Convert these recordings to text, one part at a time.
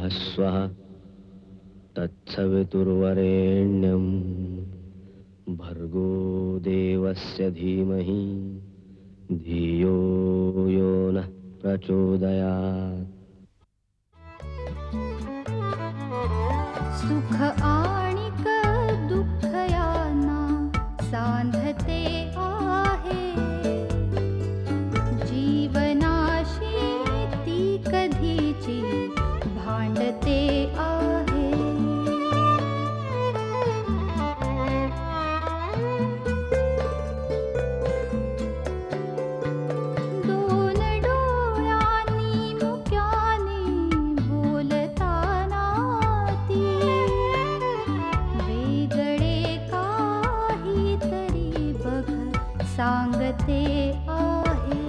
स्वः तत्सवितुर्वरेण्यं भर्गो देवस्य धीमहि धियो यो नः प्रचोदयात्। सुख आणिक दुःख यांना सांधते आहे, जीवनाशी ती कधीची भांडते आहे। दोन डोळ्यांनी मुक्याने बोलताना ती वेगळे काहीतरी बघ सांगते आहे।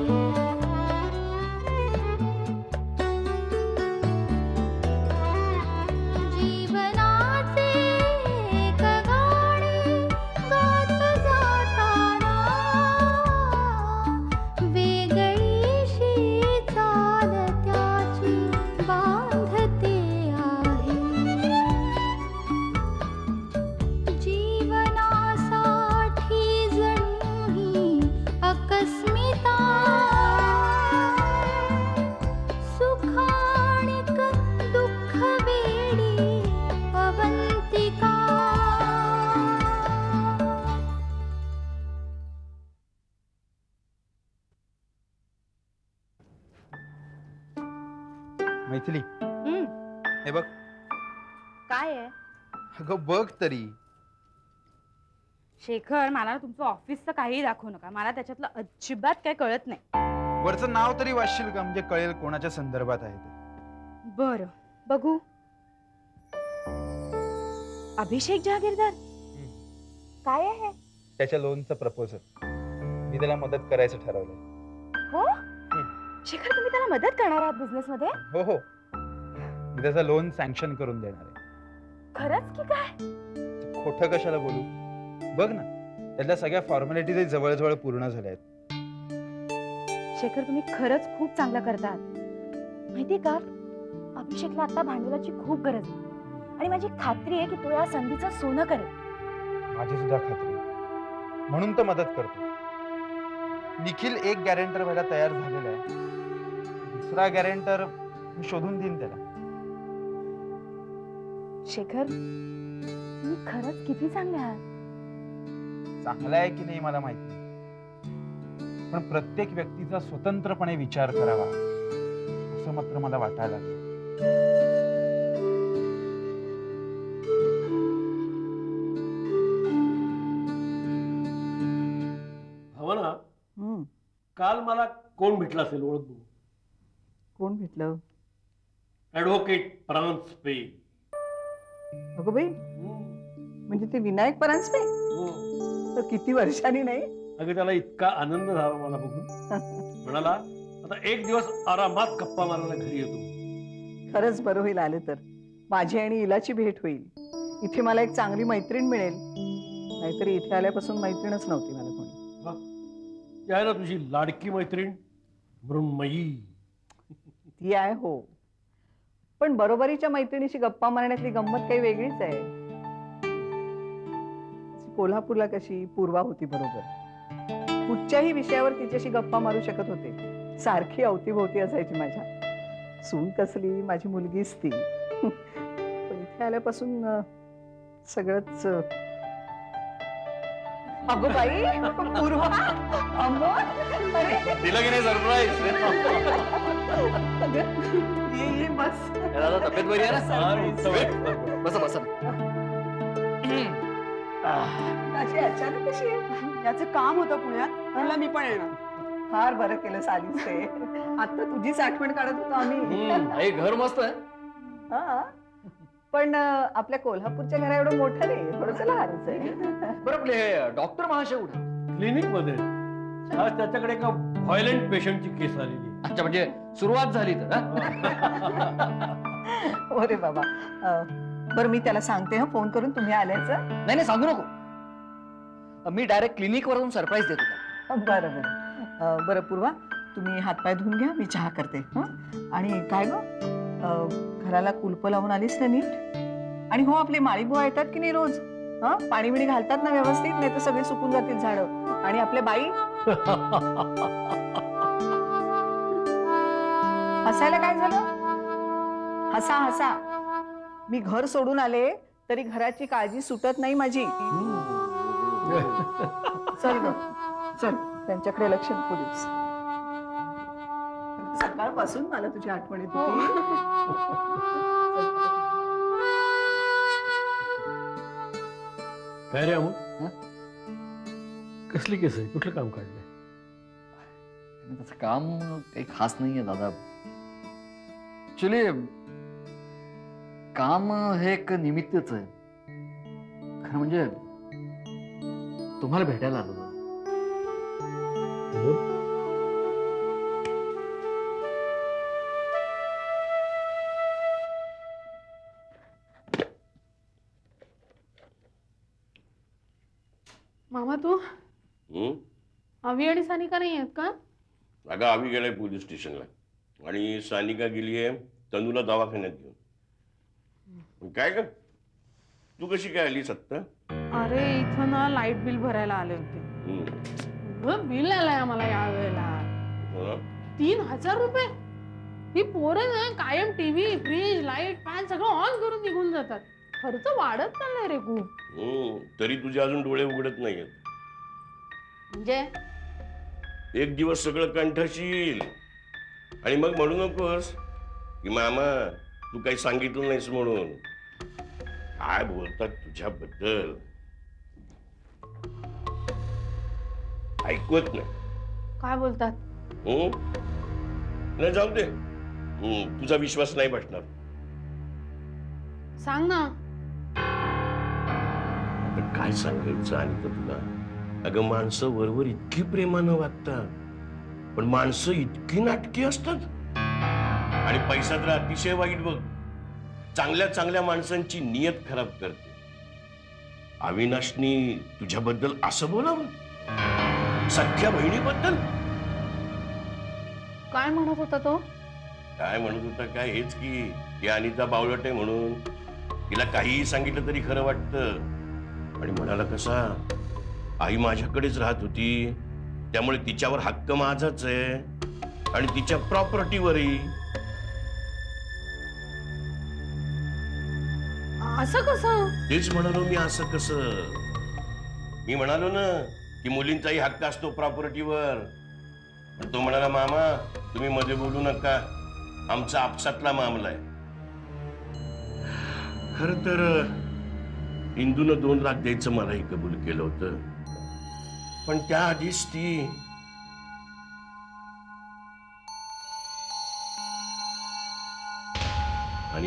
जीवनाचे एक गाणे गात जाताना वेगळीशी चाल त्याची बांधते आहे। जीवनासाठी जणू ही अकस्मिता, सुखाणिक दुःख वेडी अवंतिका। मैथिली, हे बघ. काय आहे अगं बघ तरी. शेखर, मला ना तुमचं ऑफिसचं काहीही दाखवू नका. मला त्याच्यातलं अजिबात काय कळत नाही. वरचं नाव तरी वाचशील का, म्हणजे कळेल कोणाच्या संदर्भात आहे ते. बरं, बघू. अभिषेक जहागीरदार, काय आहे? त्याच्या लोनचं प्रपोजल. मी त्याला मदत करायचं ठरवलंय. हो शेखर, तुम्ही त्याला मदत करणार आहात बिझनेस मध्ये? हो हो, मी त्याचा लोन सँक्शन करून देणार आहे. खरंच की काय? खोटं कशाला बोलू. बघ ना, त्यातल्या सगळ्या फॉर्मॅलिटीज जवळजवळ पूर्ण झाल्या आहेत. शेखर, तुम्ही खरंच खूप चांगलं करतात. माहितीये का, अभिषेकला आता भांडवलाची खूप गरज आहे आणि माझी खात्री आहे की तो या संधीचं सोनं करेल. माझी सुद्धा खात्री आहे. म्हणून तर मदत करतो. निखिल एक गॅरेंटर व्हायला तयार झालेला आहे. दुसरा गॅरेंटर मी शोधून देईन त्याला. शेखर, तुम्ही खरंच किती चांगले आहात. चांगला आहे की नाही मला माहित नाही, पण प्रत्येक व्यक्तीचा स्वतंत्रपणे विचार करावा असं मात्र मला वाटायला लागलं. भावना, काल मला कोण भेटला असेल, ओळख बघू. कोण भेटलं? ऍडव्होकेट परांजपे. अगो बाई, म्हणजे ते विनायक परांजपे? तर किती वर्षांनी नाही? अगं, त्याला इतका आनंद झाला मला बघून. म्हणाला आता एक दिवस आरामात गप्पा मारायला घरी येतो. खरंच बरं होईल आले तर. माझी आणि इलाची भेट होईल. इथे मला एक चांगली मैत्रीण मिळेल. नाहीतरी इथे आल्यापासून मैत्रीणच नव्हती मला कोणी. ती आहे ना तुझी लाडकी मैत्रीण मृण्मयी. ती आहे हो, पण बरोबरीच्या मैत्रिणीशी गप्पा मारण्यातली गंमत काही वेगळीच आहे. कोल्हापूरला कशी पूर्वा होती बरोबर, कुठच्याही विषयावर तिच्याशी गप्पा मारू शकत होते. सारखी अवतीभोवती असायची माझ्या. सून कसली, माझी मुलगीच ती. पण इथे आल्यापासून सगळंच. अगो बाई, पूर्वा, अमोल, तिला की नाही सरप्राईज. ये बस. तब्येत बरी आहे ना? बसा बसा. अशी अचानक कशी? याचं काम होतं पुण्यात, म्हणलं मी पण येणार. फार बरं केलं सालीस ते. आता तुझीच आठवण काढत होतो आम्ही. घर मस्त आहे. हा, पण आपल्या कोल्हापूरच्या घरा एवढं मोठं नाही, थोडंसं लहानच आहे. बरं, आपले डॉक्टर महाशय कुठे? क्लिनिक मध्ये. आज त्याच्याकडे एका व्हायलेंट पेशंटची केस आलेली. अच्छा, म्हणजे सुरुवात झाली तर. हो रे बाबा. बरं, मी त्याला सांगते फोन करून तुम्ही आल्याचं. नाही नाही, सांगू नको. मी डायरेक्ट क्लिनिक वरून सरप्राईज देतो. बरं बरं. बरं पूर्वा, तुम्ही हातपाय धुवून घ्या, मी चहा करते. आणि काय गं, घराला कुलप लावून आलीस ना नीट? आणि हो, आपले माळी बुवा येतात की नाही रोज? हा, पाणी बिणी घालतात ना व्यवस्थित? नाही तर सगळे सुकून जातील झाडं. आणि आपल्या बाई हसायला काय झालं? हसा हसा. मी घर सोडून आले तरी घराची काळजी सुटत नाही माझी. चल ग, चल त्यांच्याकडे लक्ष नको देऊस. सकाळपासून मला तुझी आठवण येत होती. काय रे अमोल? कसली केस आहे? कुठलं काम काढलंय? त्याचं काम काही खास नाहीये दादा. ऍक्च्युली काम हे एक निमित्तच आहे. खरं म्हणजे तुम्हाला भेटायला आलो. अमोल, मामा तू अवी आणि सानिका नाही आहेत का? अगं आवी गेलाय पोलीस स्टेशनला आणि सानिका गेली आहे तनूला दवाखान्यात घेऊन. पण काय ग, तू कशी काय आलीस आत्ता? अरे इथं ना लाईट बिल भरायला आले होते. बिल आलंय आम्हाला या वेळेला 3000 रुपये. ही पोरं ना कायम टीव्ही, फ्रीज, लाईट, फॅन सगळं ऑन करून निघून जातात. खर्च वाढत चाललाय रे खूप. तरी तुझे अजून डोळे उघडत नाहीयेत. म्हणजे एक दिवस सगळं कंठशील आणि मग म्हणू नकोस की मामा तू काही सांगितलं नाहीस म्हणून. काय बोलतात तुझ्याबद्दल ऐकवत नाही. काय बोलतात? नाही जाऊ दे, तुझा विश्वास नाही बसणार. सांग ना. आता काय सांगायचं आणि तुला? अगं माणसं वरवर इतकी प्रेमानं वागतात पण माणसं इतकी नाटकी असतात. आणि पैसा तर अतिशय वाईट बघ, चांगल्या चांगल्या माणसांची नियत खराब करते. अविनाशनी तुझ्याबद्दल असं बोलावं? सख्या बहिणीबद्दल काय म्हणत होता तो? काय म्हणत होता काय? हेच की अनिता बावळट आहे म्हणून. तिला काहीही सांगितलं तरी खरं वाटतं. आणि म्हणाला कसा, आई माझ्याकडेच राहत होती त्यामुळे तिच्यावर हक्क माझाच आहे आणि तिच्या प्रॉपर्टीवरही. असं कसं? तेच म्हणालो मी, असं कसं? मी म्हणालो ना की मुलींचाही हक्क असतो प्रॉपर्टीवर. पण तो म्हणाला मामा तुम्ही मध्ये बोलू नका, आमचा आपसातला मामला आहे. खर तर इंदूनं 2 लाख द्यायचं मलाही कबूल केलं होतं, पण त्याआधीच ती आणि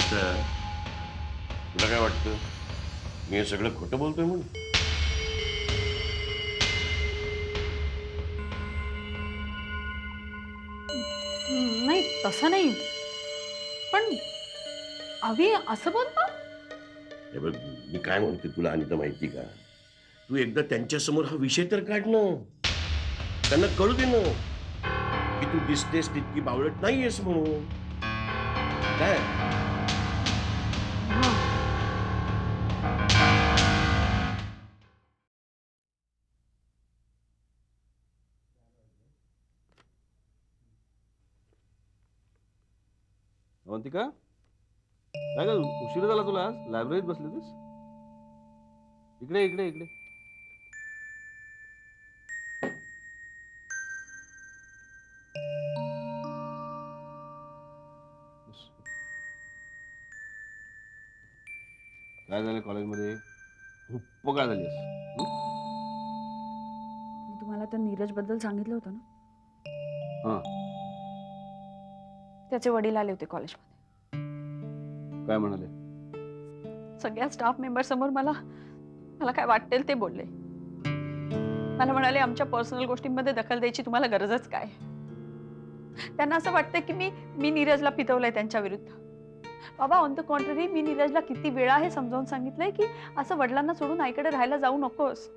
तुला काय वाटतं मी हे सगळं खोटं बोलतोय म्हणून? नाही तसं नाही, पण अवी असं बोलतो? हे बघ मी काय म्हणते तुला अनिता माहिती का, तू एकदा त्यांच्या समोर हा विषय तर काढ ना. त्यांना कळू दे ना की तू दिसतेस तितकी बावळट नाहीयेस म्हणून. काय अवंतिका, काय ग उशीर झाला तुला? आज लायब्ररीत बसली होतीस? इकडे इकडे इकडे. काय झालं कॉलेजमध्ये? खूप काय झालीस? मी तुम्हाला त्या नीरज बद्दल सांगितलं होतं ना. हां, त्याचे वडील आले होते कॉलेजमध्ये. काय म्हणाले? सगळ्या स्टाफ मेंबर समोर मला काय वाटेल ते बोलले. मला म्हणाले आमच्या पर्सनल गोष्टींमध्ये दखल द्यायची तुम्हाला गरजच काय. त्यांना असं वाटतं की मी नीरजला पितवलंय त्यांच्या विरुद्ध. बाबा ऑन द कॉन्ट्ररी, मी नीरजला किती वेळा हे समजावून सांगितलंय की असं वडिलांना सोडून आईकडे राहायला जाऊ नकोस.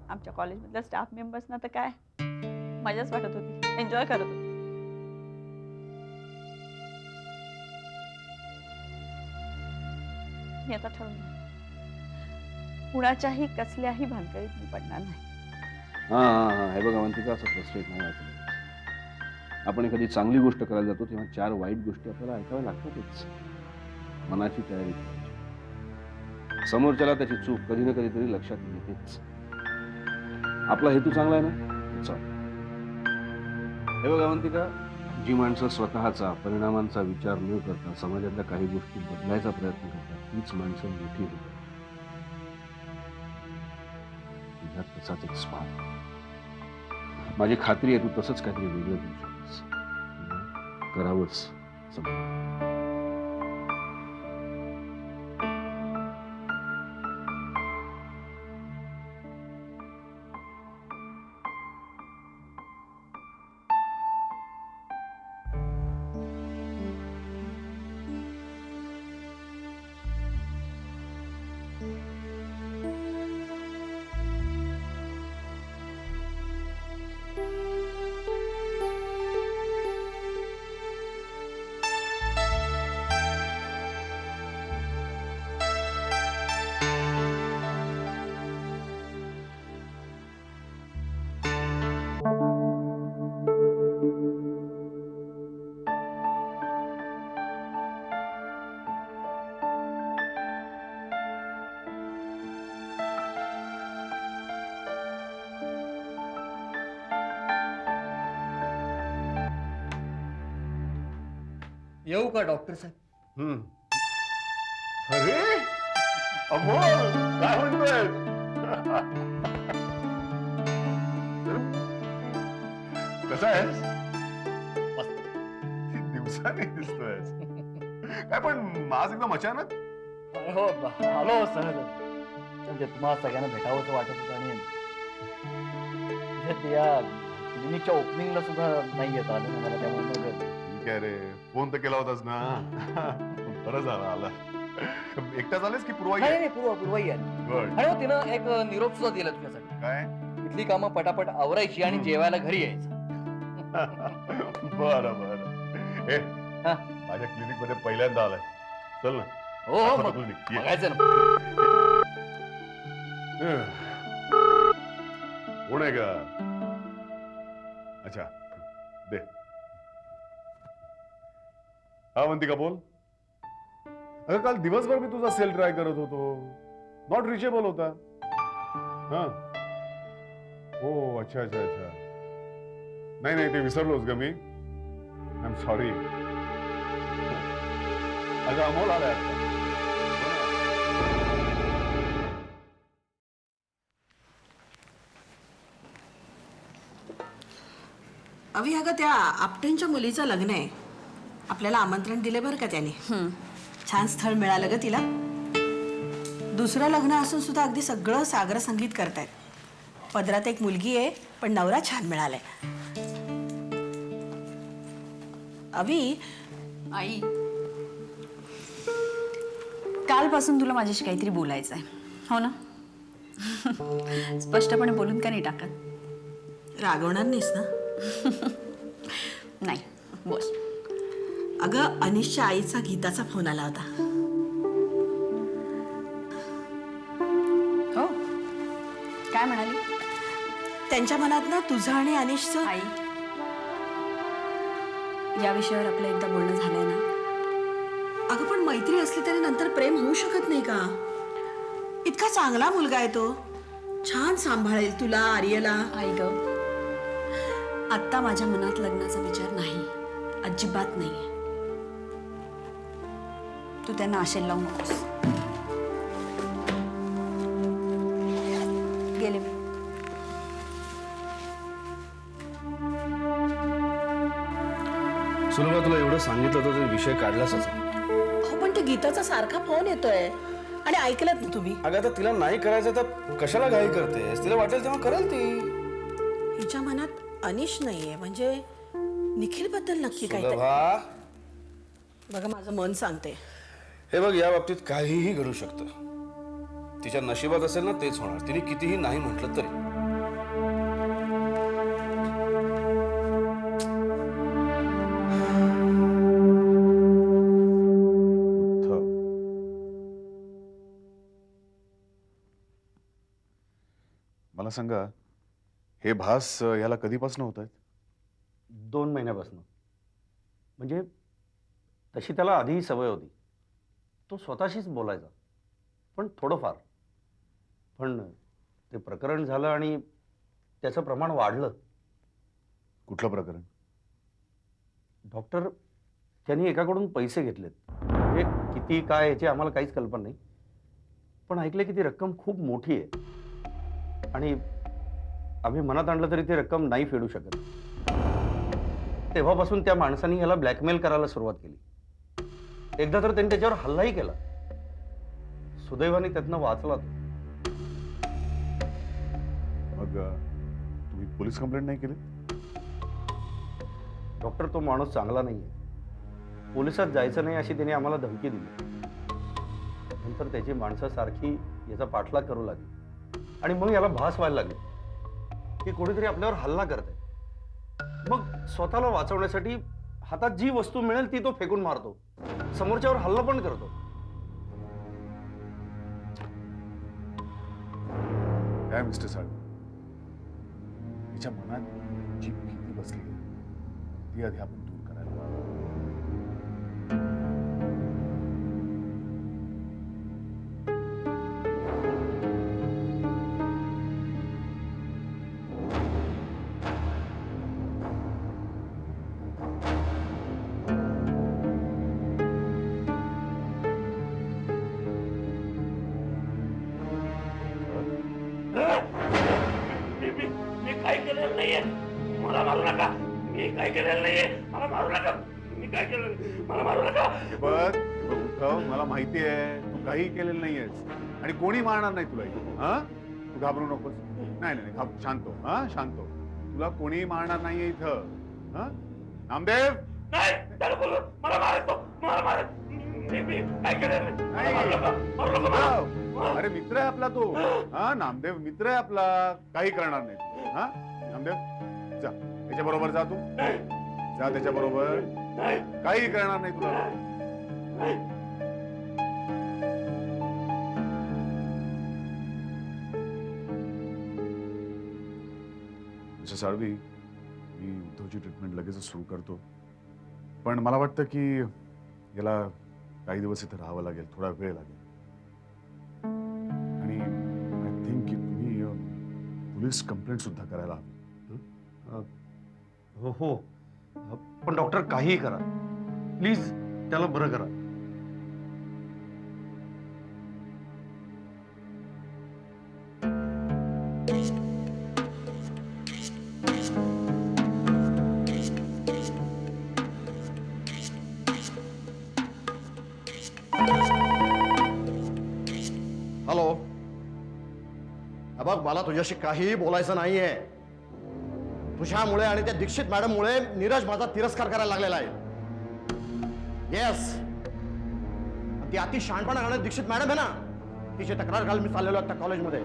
आमच्या कॉलेजमधल्या स्टाफ मेंबर्सना तर काय मजाच वाटत होती, एन्जॉय करत होती. मी आता ठरवलं कुणाच्याही कसल्याही भानगडीत मी पडणार नाही. हा हा हा हे बघा अवंतिका, असं फ्रस्ट्रेट नाही व्हायचं. आपण एखादी चांगली गोष्ट करायला जातो तेव्हा 4 वाईट गोष्टी आपल्याला ऐकाव्या लागतातच. मनाची तयारी करायची. समोरच्याला त्याची चूक कधी ना कधीतरी लक्षात येतेच. आपला हेतू चांगला आहे ना, चल. हे बघा अवंतिका, जी माणसं स्वतःचा परिणामांचा विचार न करता समाजातल्या काही गोष्टी बदलायचा प्रयत्न करतात तीच माणसं मोठी होतात. तुझ्यात तसाच एक स्पार्क. माझी खात्री आहे तू तसंच काहीतरी वेगळं करू शकतेस. करावंच समजा. येऊ का डॉक्टर साहेब? अरे अमोल, काय म्हणतोय? कसा आहेस? दिवसाने दिसतोयस. काय पण आज एकदम अचानक? हो आलो सहज. म्हणजे तुम्हाला सगळ्यांना भेटावंसं वाटत होतं आणि म्हणजे या क्लिनिकच्या ओपनिंगला सुद्धा नाही येत आलं मला, त्यामुळे मग ठीक आहे रे, फोन तर केला होतास ना. बरं झालं आला. एकटाच आलेस की पूर्वाई? नाही पूर्वाई आली. गुड. आणि हो, तिनं एक निरोप सुद्धा दिला तुझ्यासाठी. काय? इथली कामं पटापट आवरायची आणि जेवायला घरी यायचं. बरं बरं. ए, माझ्या क्लिनिक मध्ये पहिल्यांदा आलाय. चल ना. हो आता मग तू निघ. ये. बघायचं ना. कोण आहे का? अच्छा दे. हा अवंतिका बोल. अगं काल दिवसभर मी तुझा सेल ट्राय करत होतो. नॉट रिचेबल होता. हा हो अच्छा अच्छा अच्छा. नाही ते विसरलोच ग मी. I am sorry. अगं अमोल आलाय आता. अवी अगं त्या आपटेंच्या मुलीचं लग्न आहे. आपल्याला आमंत्रण दिले बरं का त्याने. छान स्थळ मिळालं ग तिला. दुसरं लग्न असून सुद्धा अगदी सगळं सागर संगीत करतायत. पदरात एक मुलगी आहे पण नवरा छान मिळालाय. अवी आई, कालपासून तुला माझ्याशी काहीतरी बोलायचं आहे हो ना? स्पष्टपणे बोलून का नाही टाकत? रागवणार नाहीस ना? नाही, बोल. अगं अनिशच्या आईचा गीताचा फोन आला होता. हो, काय म्हणाली? त्यांच्या मनात ना तुझं आणि अनिशचं. आई, या विषयावर आपलं एकदा बोलणं झालंय ना. अगं पण मैत्री असली तरी नंतर प्रेम होऊ शकत नाही का? इतका चांगला मुलगा आहे तो. छान सांभाळेल तुला, आर्यला. आई ग, आत्ता माझ्या मनात लग्नाचा विचार नाही, अजिबात नाही. तू त्यांना आशेला लावू नकोस. गेले मी. सुलभा, तुला एवढं सांगितलं तर विषय काढलाच. हो पण ते गीताचा सारखा फोन येतोय आणि ऐकलत ना तुम्ही. अगं आता तिला नाही करायचं तर कशाला घाई करतेस? तिला वाटेल तेव्हा करेल ती. हिच्या मनात अनिश नाहीये म्हणजे निखिल बद्दल नक्की काय? सुलभा, बघा माझं मन सांगते. हे बघ, या बाबतीत काहीही घडू शकतं. तिच्या नशिबात असेल ना तेच होणार. तिने कितीही नाही म्हटलं तरी. सांगा, हे भास याला कधीपासून होत आहेत? 2 महिन्यापासून. म्हणजे तशी त्याला आधीही सवय होती. तो स्वतःशीच बोलायचा, पण थोडंफार. पण ते प्रकरण झालं आणि त्याचं प्रमाण वाढलं. कुठलं प्रकरण? डॉक्टर, त्यांनी एकाकडून पैसे घेतलेत. म्हणजे किती काय याची आम्हाला काहीच कल्पना नाही, पण ऐकलं की ती रक्कम खूप मोठी आहे आणि आम्ही मनात आणलं तरी ती रक्कम नाही फेडू शकत. तेव्हापासून त्या माणसाने याला ब्लॅकमेल करायला सुरुवात केली. एकदा तर त्यांनी त्याच्यावर हल्लाही केला. सुदैवाने त्यातनं वाचला तो. मग तुम्ही पोलीस कंप्लेंट नाही केली? डॉक्टर, तो माणूस चांगला नाहीये. पोलिसात जायचं नाही अशी त्याने आम्हाला धमकी दिली. नंतर त्याची माणसं सारखी याचा पाठलाग करू लागली आणि मग याला भास व्हायला लागली की कोणीतरी आपल्यावर हल्ला करतंय. मग स्वतःला वाचवण्यासाठी हातात जी वस्तू मिळेल ती तो फेकून मारतो. समोरच्यावर हल्ला पण करतो. काय मिस्टर साळवे, तिच्या मनात जी भीती बसली आहे ती आधी आपण दूर करायला हवी. मी काय केलेलं नाहीये. मला मारू नका. मी काय केलेलं नाहीये. मला मारू नका. मी काय केलं, मला मारू नका. बघ उद्धव, मला माहिती आहे तू काही केलेलं नाहीयेस आणि कोणी मारणार नाही तुला इथे. हा, तू घाबरू नकोस. नाही नाही शांत हो. हा, शांत हो. तुला कोणी मारणार नाहीये इथं. हा, नामदेव. नाही, त्याला बोलू. मला मारतो. मला मार. मी काय केलेलं नाही. मारू नका. मारू नका मला. अरे मित्र आहे आपला तो. हा, नामदेव मित्र आहे आपला. काही करणार नाही. हा, नामदेव जा, त्याच्या बरोबर जा. तू जा त्याच्या बरोबर. काही करणार नाही तुला. मिस्टर साळवी, मी उद्धवची ट्रीटमेंट लगेचच सुरू करतो, पण मला वाटतं की याला काही दिवस इथे राहावं लागेल. थोडा वेळ लागेल आणि आय थिंक की तुम्ही पोलीस कंप्लेंट सुद्धा करायला हवी. हो हो, पण डॉक्टर काहीही करा, प्लीज त्याला बरं करा. हॅलो, बघ मला तुझ्याशी काहीही बोलायचं नाहीये. तुझ्यामुळे आणि त्या दीक्षित मॅडममुळे नीरज माझा तिरस्कार करायला लागलेला आहे. येस, ती अति शहाणपणा करणारी दीक्षित मॅडम आहे ना, तिची तक्रार घाल मी चाललेलो आता कॉलेजमध्ये.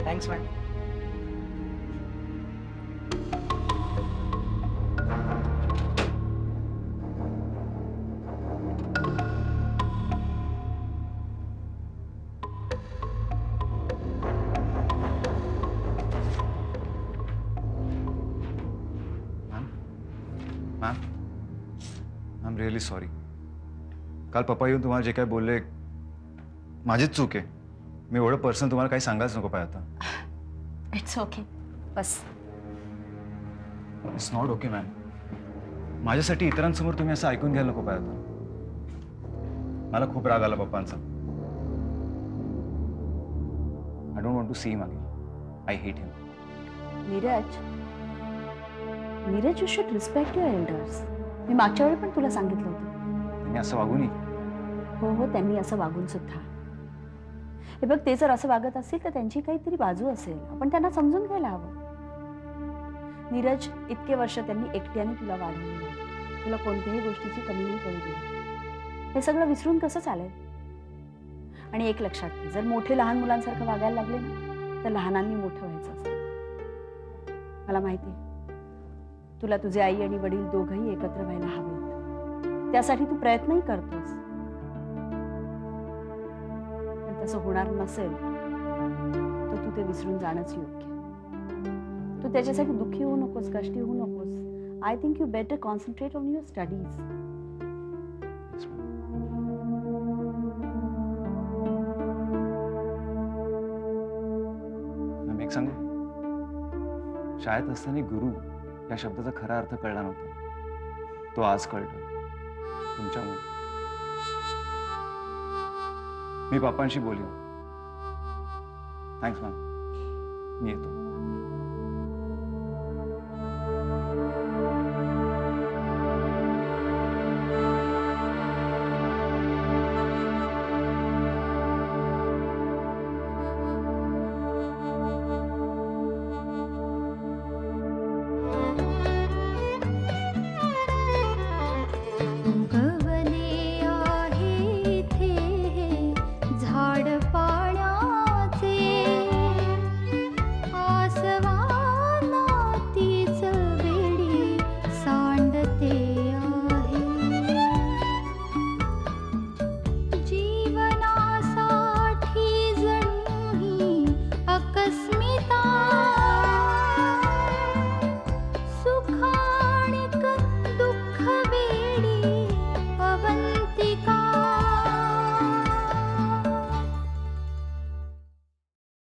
Thanks madam. Ma'am, I am really sorry. काल पप्पा येऊन तुम्हाला जे काय बोलले माझीच चूक आहे. मी एवढं पर्सनल तुम्हाला काही सांगायच नको पाहिजे आता. It's okay, bus. It's not okay ma'am. माझ्यासाठी इतरांसमोर तुम्ही असं ऐकून घ्यायला नको पाहिजे आता. मला खूप राग आला पप्पांचा. I don't want to see him again. I hate him. Neeraj, you should respect your elders. मी मागच्या वेळी पण तुला सांगितलं होतं. त्यांनी असं वागू नये. हो हो, त्यांनी असं वागून सुद्धा. हे बघ, ते जर असं वागत असतील तर त्यांची काहीतरी बाजू असेल. आपण त्यांना समजून घ्यायला हवं. नीरज, इतके वर्ष त्यांनी एकट्याने तुला वाढवलं. तुला कोणत्याही गोष्टीची कमी नाही पडू दिली. हे सगळं विसरून कसं चालेल? आणि एक लक्षात घे, जर मोठे लहान मुलांसारखं वागायला लागले ना तर लहानांनी मोठं व्हायचं असतं. मला माहिती आहे तुला तुझे आई आणि वडील दोघंही एकत्र व्हायला हवेत. त्यासाठी तू प्रयत्नही करतोस, पण तसं होणार नसेल तर तू ते विसरून जाणंच योग्य. तू त्याच्यासाठी दुःखी होऊ नकोस, कष्टी होऊ नकोस. I think you better concentrate on your studies. एक सांगू, शाळेत असताना गुरु या शब्दाचा खरा अर्थ कळला नव्हता. तो आज कळतो तुमच्यामुळे. मी पापांशी बोलेन. थँक्स मॅम, मी येतो.